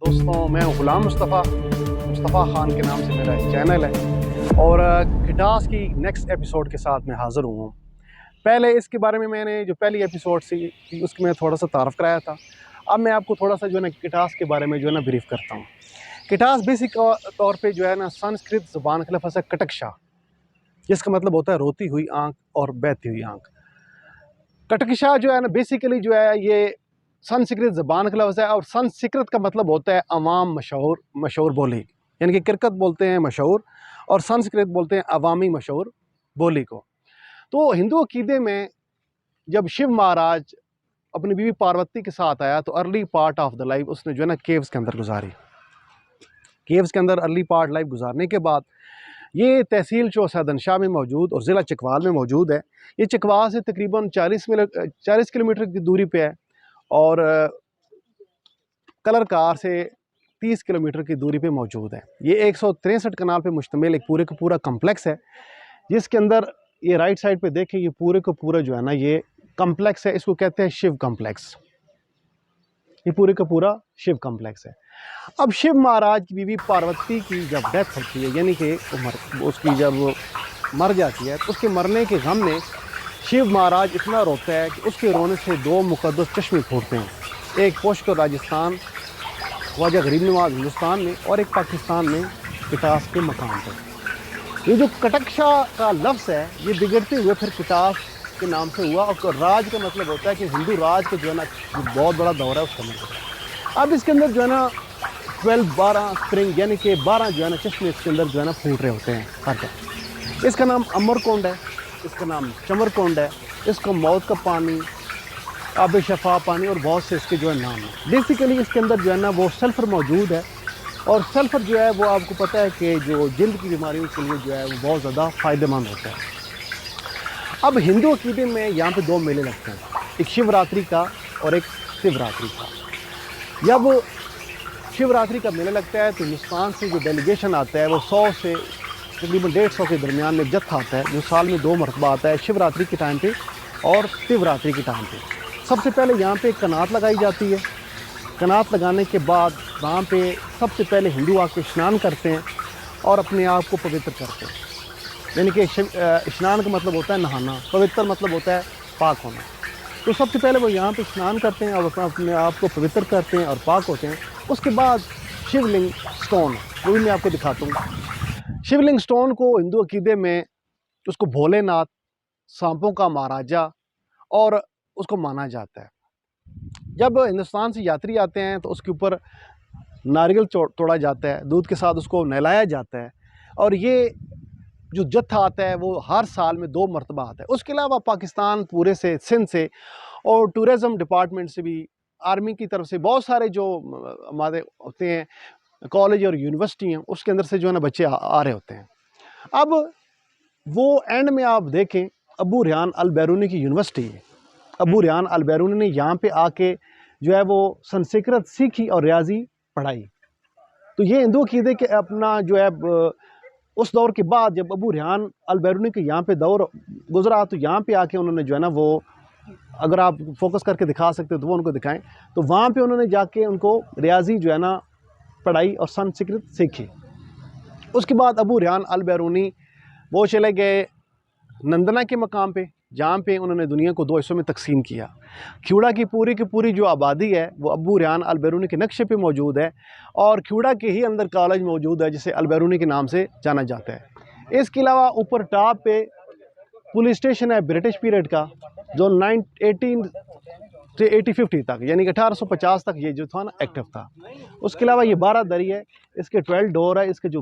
दोस्तों, मैं हूँ गुलाम मुस्तफ़ा ख़ान के नाम से मेरा चैनल है और खिटास की नेक्स्ट एपिसोड के साथ मैं हाज़िर हुआ हूँ। पहले इसके बारे में मैंने जो पहली एपिसोड थी उसकी मैं थोड़ा सा तारफ़ कराया था। अब मैं आपको थोड़ा सा जो है ना खिटास के बारे में जो है ना ब्रीफ़ करता हूँ। खिटास बेसिक तौर पे जो है ना संस्कृत ज़ुबान का लफ़्ज़ है कटकशा, जिसका मतलब होता है रोती हुई आँख और बहती हुई आँख। कटकशा जो है ना बेसिकली जो है ये संस्कृत ज़बान का लफ्ज़ है और संस्कृत का मतलब होता है अवाम मशहूर बोली, यानी कि क्रिकेट बोलते हैं मशहूर और संस्कृत बोलते हैं अवामी मशहूर बोली को। तो हिंदू अकीदे में जब शिव महाराज अपनी बीवी पार्वती के साथ आया तो early part of the life उसने जो है ना केव्स के अंदर गुजारी। केव्स के अंदर अर्ली पार्ट लाइफ गुजारने के बाद ये तहसील चौसदनशाह में मौजूद और ज़िला चकवाल में मौजूद है। ये चकवाल से तकरीबन 40 किलोमीटर की दूरी पे है और कलर कार से 30 किलोमीटर की दूरी पे मौजूद है। ये 163 कनाल पे मुश्तमिल एक पूरे का पूरा कम्प्लेक्स है, जिसके अंदर ये राइट साइड पे देखें ये पूरे का पूरा जो है ना ये कम्प्लेक्स है, इसको कहते हैं शिव कम्प्लेक्स। ये पूरे का पूरा शिव कम्प्लेक्स है। अब शिव महाराज की बीवी पार्वती की जब डेथ होती है, यानी कि उसकी जब मर जाती है, तो उसके मरने के गम में शिव महाराज इतना रोता है कि उसके रोने से दो मुक़द्दस चश्मे फूटते हैं, एक पुष्कर राजस्थान ख्वाजा गरीब नवाज हिंदुस्तान में और एक पाकिस्तान में खिटास के मकाम पर। ये जो कटकशा का लफ्ज़ है ये बिगड़ते हुए फिर खिटास के नाम से हुआ और राज का मतलब होता है कि हिंदू राज का जो है ना बहुत बड़ा दौर है उस समय का। अब इसके अंदर जो है ना 12 स्प्रिंग यानी कि 12 जो है ना चश्मे इसके अंदर जो है ना फूट रहे होते हैं हर जगह। इसका नाम अमरकुंड है, इसका नाम चमरकुंड है, इसको मौत का पानी, आब शफा पानी और बहुत से इसके जो है नाम है। बेसिकली इसके अंदर जो है ना वो सल्फ़र मौजूद है और सल्फ़र जो है वो आपको पता है कि जो जिल्द की बीमारियों के लिए जो है वो बहुत ज़्यादा फ़ायदेमंद होता है। अब हिंदू अकीदे में यहाँ पे दो मेले लगते हैं, एक शिवरात्रि का और एक शिवरात्रि का। जब शिवरात्रि का मेला लगता है तो हिंदुस्तान से जो डेलीगेशन आता है वो 100 से तकरीबन 150 के दरमियान में जत्था आता है, जो साल में 2 मरतबा आता है, शिवरात्रि के टाइम पे और शिवरात्रि के टाइम पे। सबसे पहले यहाँ पे कनात लगाई जाती है। कनात लगाने के बाद वहाँ पे सबसे पहले हिंदू आके स्नान करते हैं और अपने आप को पवित्र करते हैं, यानी कि स्नान का मतलब होता है नहाना, पवित्र मतलब होता है पाक होना। तो सबसे पहले वो यहाँ पे स्नान करते हैं और अपने आप को पवित्र करते हैं और पाक होते हैं। उसके बाद शिवलिंग स्टोन, वो भी मैं आपको दिखाता हूँ। शिवलिंग स्टोन को हिंदू अकीदे में उसको भोलेनाथ, सांपों का महाराजा और उसको माना जाता है। जब हिंदुस्तान से यात्री आते हैं तो उसके ऊपर नारियल तोड़ा जाता है, दूध के साथ उसको नहलाया जाता है और ये जो जत्था आता है वो हर साल में 2 मरतबा आता है। उसके अलावा पाकिस्तान पूरे से, सिंध से और टूरिज़म डिपार्टमेंट से भी, आर्मी की तरफ से बहुत सारे जो हमारे होते हैं कॉलेज और यूनिवर्सिटी हैं उसके अंदर से जो है ना बच्चे आ रहे होते हैं। अब वो एंड में आप देखें अबू रेहान अल बैरूनी की यूनिवर्सिटी है। अबू रेहान अल बैरूनी ने यहाँ पे आके जो है वो संस्कृत सीखी और रियाजी पढ़ाई। तो ये हिंदू अकीदे के अपना जो है उस दौर के बाद जब अबू रेहान अल बैरूनी के यहाँ पे दौर गुजरा तो यहाँ पे आके उन्होंने जो है ना वो, अगर आप फोकस करके दिखा सकते हो तो वो उनको दिखाएं, तो वहाँ पे उन्होंने जाके उनको रियाजी जो है ना पढ़ाई और संस्कृत सीखी। उसके बाद अबू रेहान अल बैरूनी वो चले गए नंदना के मकाम पे, जहाँ पे उन्होंने दुनिया को 2 हिस्सों में तकसीम किया। ख्यूड़ा की पूरी जो आबादी है वो अबू रेहान अल बैरूनी के नक्शे पे मौजूद है और ख्यूड़ा के ही अंदर कॉलेज मौजूद है जिसे अल बैरूनी के नाम से जाना जाता है। इसके अलावा ऊपर टॉप पे पुलिस स्टेशन है ब्रिटिश पीरियड का, जो 18 से 1850 तक यानी कि 1850 तक ये जो था ना एक्टिव था। उसके अलावा ये 12 दरी है, इसके 12 डोर है, इसके जो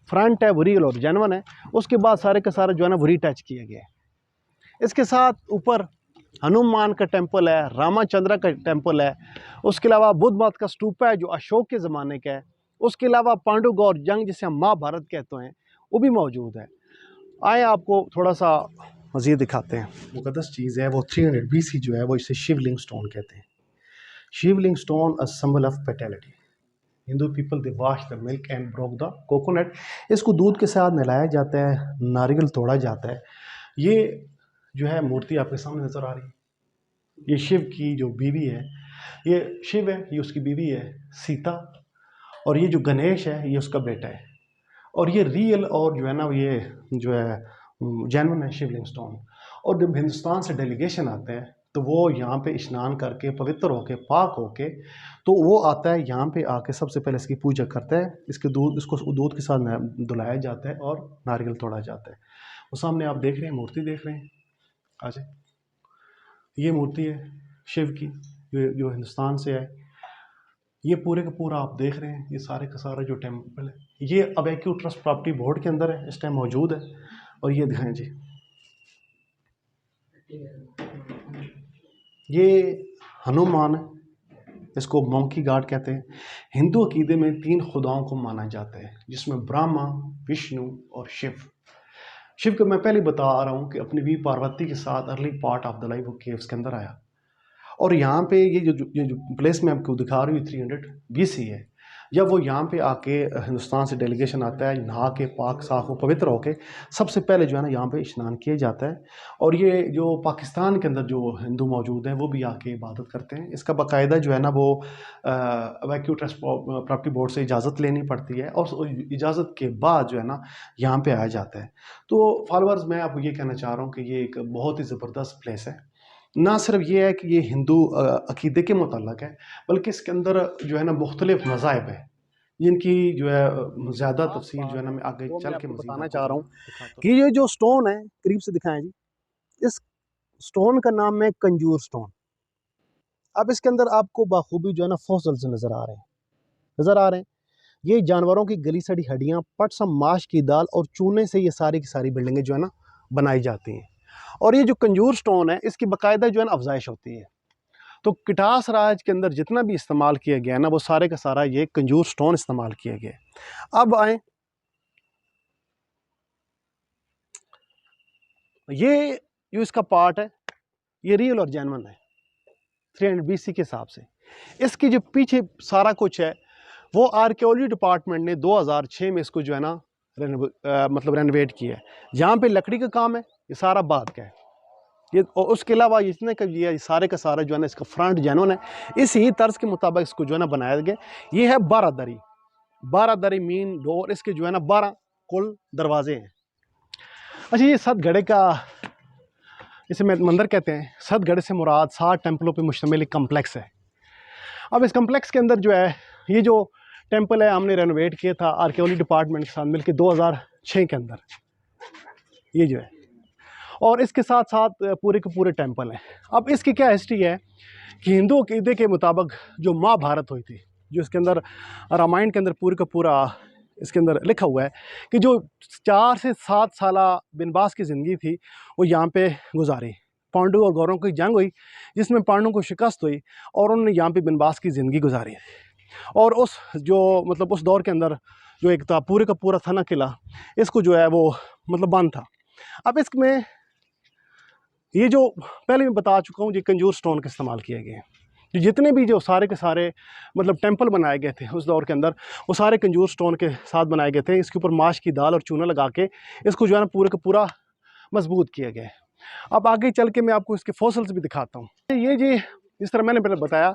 फ्रंट है वो रियल और जेनवन है। उसके बाद सारे का सारा जो है ना वो रीटच किया गया है। इसके साथ ऊपर हनुमान का टेम्पल है, रामाचंद्र का टेम्पल है। उसके अलावा बुद्ध मत का स्तूपा है जो अशोक के ज़माने का है। उसके अलावा पांडुगौर जंग जिसे हम महाभारत कहते हैं वो भी मौजूद है। आए आपको थोड़ा सा मज़ीद दिखाते हैं। मुक़द्दस चीज़ है वो 300 BC जो है वो इसे शिवलिंग स्टोन कहते हैं। Shivling stone a symbol of fertility. Hindu people they wash the milk and broke the coconut. इसको दूध के साथ नहलाया जाता है, नारियल तोड़ा जाता है। ये जो है मूर्ति आपके सामने नज़र आ रही है, ये शिव की जो बीवी है ये शिव है, ये उसकी बीवी है सीता, और ये जो गणेश है ये उसका बेटा है। और ये रियल और जो है ना ये जो है जेन्युइन है शिवलिंग स्टोन। और जब हिंदुस्तान से डेलीगेशन आते हैं तो वो यहाँ पे स्नान करके पवित्र होके पाक होके तो वो आता है यहाँ पे आके सबसे पहले इसकी पूजा करता है। इसको दूध के साथ धुलाया जाता है और नारियल तोड़ा जाता है। वो सामने आप देख रहे हैं, मूर्ति देख रहे हैं। आज ये मूर्ति है शिव की जो हिंदुस्तान से है। ये पूरे का पूरा आप देख रहे हैं, ये सारे का सारा जो टेम्पल है ये अबैक्यू ट्रस्ट प्रॉपर्टी बोर्ड के अंदर है, इस टाइम मौजूद है। और ये दिखाएं जी, ये हनुमान है, इसको मंकी गॉड कहते हैं। हिंदू अकीदे में 3 खुदाओं को माना जाता है, जिसमें ब्रह्मा, विष्णु और शिव। शिव को मैं पहले बता रहा हूँ कि अपनी भी पार्वती के साथ early part of the life वो केव्स के अंदर आया। और यहाँ पे ये जो प्लेस में आपको दिखा रही हूँ 300 BC है। जब वो यहाँ पे आके हिंदुस्तान से डेलीगेशन आता है, नहा के पाक साफ हो पवित्र होके सबसे पहले जो है ना यहाँ पे स्नान किया जाता है। और ये जो पाकिस्तान के अंदर जो हिंदू मौजूद हैं वो भी आके इबादत करते हैं। इसका बाकायदा जो है ना वो अबैक्यू ट्रस्ट प्रॉपर्टी बोर्ड से इजाज़त लेनी पड़ती है, और इजाज़त के बाद जो है ना यहाँ पे आया जाता है। तो फॉलोअर्स, मैं आपको ये कहना चाह रहा हूँ कि ये एक बहुत ही ज़बरदस्त प्लेस है। ना सिर्फ ये है कि ये हिंदू अकीदे के मुताल्लिक है, बल्कि इसके अंदर जो है ना मुख्तलिफ मज़ाहिब है, जिनकी जो है ज़्यादा तफसील जो है ना मैं आगे चल के बताना चाह रहा हूँ कि ये जो स्टोन है, करीब से दिखाएं जी। इस स्टोन का नाम है कंजूर स्टोन। अब इसके अंदर आपको बाखूबी जो है ना फॉसिल्स नज़र आ रहे हैं। ये जानवरों की गली सड़ी हड्डियाँ, पटसम माश की दाल और चूने से ये सारी की सारी बिल्डिंगें जो है ना बनाई जाती हैं। और ये जो कंजूर स्टोन है इसकी बाकायदा जो है ना अफजाइश होती है। तो किटास राज के अंदर जितना भी इस्तेमाल किया गया ना वो सारे का सारा ये कंजूर स्टोन इस्तेमाल किया गया। अब आए, ये जो इसका पार्ट है ये रियल और जेन्युइन है 300 BC के हिसाब से। इसकी जो पीछे सारा कुछ है वो आर्कियोलॉजी डिपार्टमेंट ने 2006 में इसको जो है ना मतलब रेनोवेट किया है। जहाँ पे लकड़ी का काम है ये सारा बाद का है। ये और उसके अलावा इतने का ये सारे का सारा जो है ना इसका फ्रंट जेन्युइन है। इसी तर्ज के मुताबिक इसको जो है ना बनाया गया। ये है 12 दरी मीन डोर, इसके जो है ना 12 कुल दरवाजे हैं। अच्छा, ये 7 घड़े का इसे मंदिर कहते हैं। 7 घड़े से मुराद 7 टेम्पलों पे मुश्तमिल एक कम्प्लेक्स है। अब इस कम्प्लेक्स के अंदर जो है ये जो टेम्पल है हमने रेनोवेट किया था आर्कियोलॉजी डिपार्टमेंट के साथ मिलकर 2006 के अंदर, ये जो है। और इसके साथ साथ पूरे के पूरे टेम्पल हैं। अब इसकी क्या हिस्ट्री है कि हिंदू अकीदे के मुताबिक जो महाभारत हुई थी, जो इसके अंदर रामायण के अंदर पूरे का पूरा इसके अंदर लिखा हुआ है कि जो 4 से 7 साल बिनबास की ज़िंदगी थी वो यहाँ पे गुजारी। पांडु और कौरवों की जंग हुई जिसमें पांडवों को शिकस्त हुई और उन्होंने यहाँ पे बिनबास की ज़िंदगी गुजारी। और उस जो मतलब उस दौर के अंदर जो एक था पूरे का पूरा था ना किला, इसको जो है वो मतलब बंद था। अब इसमें ये जो पहले मैं बता चुका हूँ ये कंजूर स्टोन का इस्तेमाल किए गए हैं। जो जितने भी जो सारे के सारे मतलब टेंपल बनाए गए थे उस दौर के अंदर वो सारे कंजूर स्टोन के साथ बनाए गए थे। इसके ऊपर माश की दाल और चूना लगा के इसको जो है ना पूरे का पूरा मजबूत किया गया है। अब आगे चल के मैं आपको इसके फॉसिल्स भी दिखाता हूँ। ये जी जिस तरह मैंने पहले बताया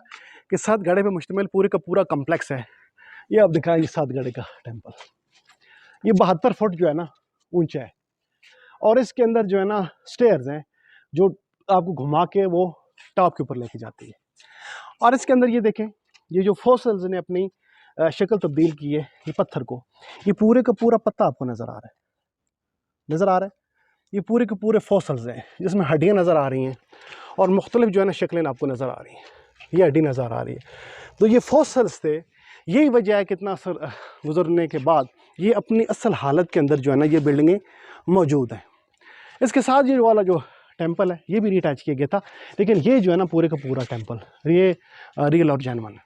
कि 7 घड़े पे मुश्तमिल पूरे का पूरा कम्प्लेक्स है। ये आप दिखाएं, ये 7 घड़े का टेम्पल ये 72 फुट जो है ना ऊंचा है। और इसके अंदर जो है ना स्टेयर्स हैं जो आपको घुमा के वो टॉप के ऊपर लेके जाती है। और इसके अंदर ये देखें, ये जो फॉसिल्स ने अपनी शक्ल तब्दील की है, ये पत्थर को, ये पूरे का पूरा पत्ता आपको नज़र आ रहा है। ये पूरे के पूरे फॉसिल्स हैं जिसमें हड्डियाँ नज़र आ रही हैं और मुख्तलिफ जो है ना शक्लें आपको नज़र आ रही हैं। ये हड्डी नज़र आ रही है, तो ये फॉसिल्स थे। यही वजह है कितना असर गुजरने के बाद ये अपनी असल हालत के अंदर जो है ना ये बिल्डिंगें मौजूद हैं। इसके साथ ये वाला जो टेंपल है ये भी रीअटैच किया गया था, लेकिन ये जो है ना पूरे का पूरा टेंपल ये रियल और जेन्युइन है।